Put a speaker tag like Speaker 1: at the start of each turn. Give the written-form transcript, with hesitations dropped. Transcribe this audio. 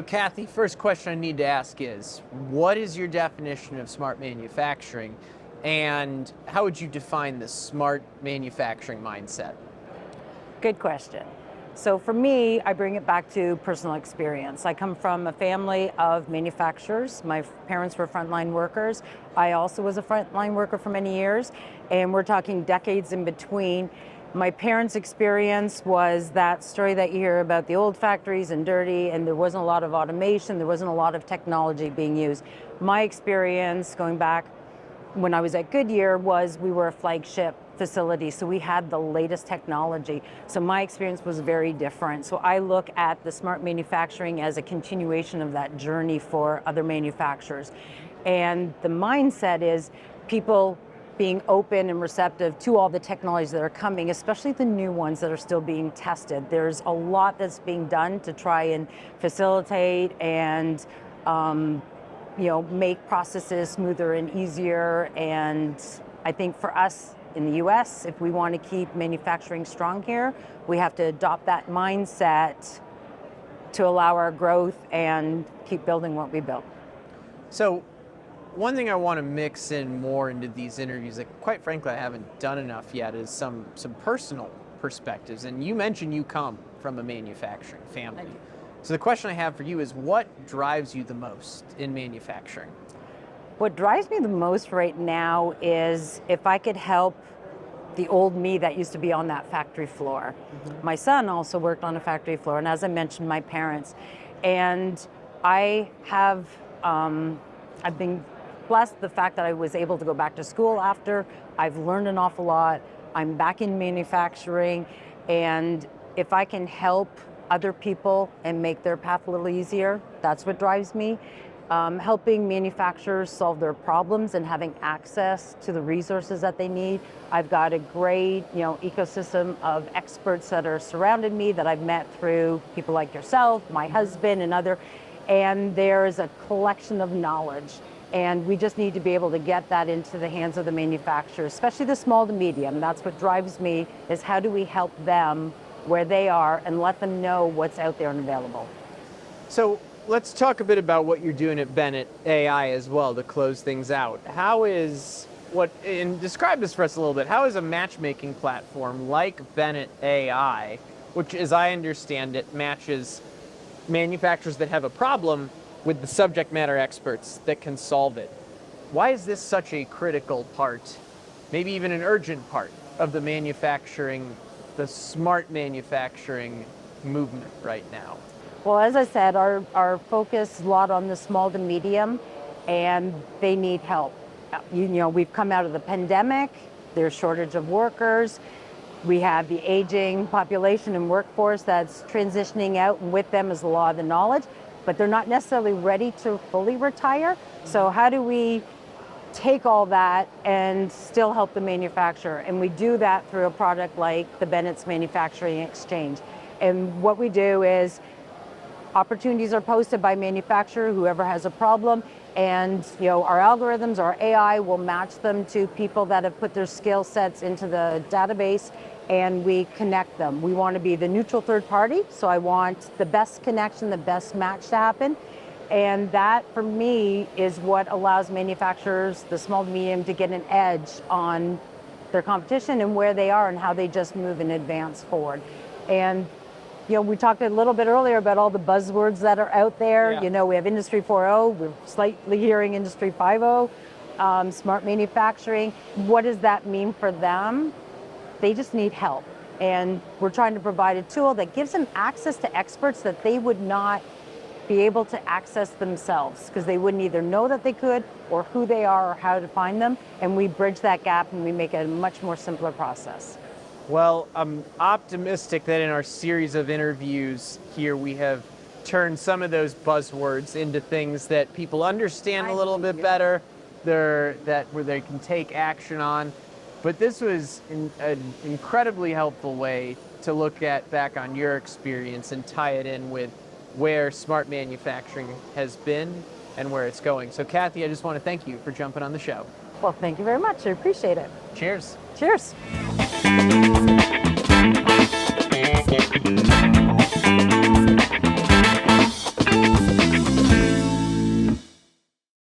Speaker 1: Kathy, first question I need to ask is, what is your definition of smart manufacturing, and how would you define the smart manufacturing mindset?
Speaker 2: Good question. So for me, I bring it back to personal experience. I come from a family of manufacturers. My parents were frontline workers. I also was a frontline worker for many years, and we're talking decades in between. My parents' experience was that story that you hear about the old factories and dirty, and there wasn't a lot of automation, there wasn't a lot of technology being used. My experience, going back when I was at Goodyear, was we were a flagship facility, so we had the latest technology. So my experience was very different. So I look at the smart manufacturing as a continuation of that journey for other manufacturers. And the mindset is people being open and receptive to all the technologies that are coming, especially the new ones that are still being tested. There's a lot that's being done to try and facilitate and make processes smoother and easier. And I think for us in the US, if we want to keep manufacturing strong here, we have to adopt that mindset to allow our growth and keep building what we built.
Speaker 1: So one thing I want to mix in more into these interviews that, quite frankly, I haven't done enough yet, is some personal perspectives. And you mentioned you come from a manufacturing family. So the question I have for you is, what drives you the most in manufacturing?
Speaker 2: What drives me the most right now is if I could help the old me that used to be on that factory floor. Mm-hmm. My son also worked on a factory floor, and as I mentioned, my parents. And I have, I've been blessed the fact that I was able to go back to school after. I've learned an awful lot. I'm back in manufacturing, and if I can help other people and make their path a little easier, that's what drives me. Helping manufacturers solve their problems and having access to the resources that they need. I've got a great, ecosystem of experts that are surrounded me that I've met through people like yourself, my husband, and other. And there is a collection of knowledge. And we just need to be able to get that into the hands of the manufacturers, especially the small to medium. That's what drives me, is how do we help them where they are and let them know what's out there and available.
Speaker 1: So let's talk a bit about what you're doing at Bennit.ai as well to close things out. And describe this for us a little bit. How is a matchmaking platform like Bennit.ai, which as I understand it, matches manufacturers that have a problem with the subject matter experts that can solve it? Why is this such a critical part, maybe even an urgent part of the smart manufacturing movement right now?
Speaker 2: Well, as I said, our focus is a lot on the small to medium, and they need help. We've come out of the pandemic, there's shortage of workers, we have the aging population and workforce that's transitioning out, and with them is a lot of the knowledge, but they're not necessarily ready to fully retire. So how do we take all that and still help the manufacturer? And we do that through a product like the Bennett's Manufacturing Exchange. And what we do is opportunities are posted by manufacturer, whoever has a problem, and our algorithms, our AI will match them to people that have put their skill sets into the database, and we connect them. We want to be the neutral third party, so I want the best connection, the best match to happen. And that, for me, is what allows manufacturers, the small to medium, to get an edge on their competition and where they are and how they just move and advance forward. And we talked a little bit earlier about all the buzzwords that are out there. Yeah. We have Industry 4.0, we're slightly hearing Industry 5.0, smart manufacturing. What does that mean for them? They just need help. And we're trying to provide a tool that gives them access to experts that they would not be able to access themselves, because they wouldn't either know that they could or who they are or how to find them. And we bridge that gap and we make it a much more simpler process.
Speaker 1: Well, I'm optimistic that in our series of interviews here, we have turned some of those buzzwords into things that people understand a little bit better, where they can take action on. But this was an incredibly helpful way to look back on your experience and tie it in with where smart manufacturing has been and where it's going. So Kathy, I just want to thank you for jumping on the show.
Speaker 2: Well, thank you very much. I appreciate it.
Speaker 1: Cheers.
Speaker 2: Cheers.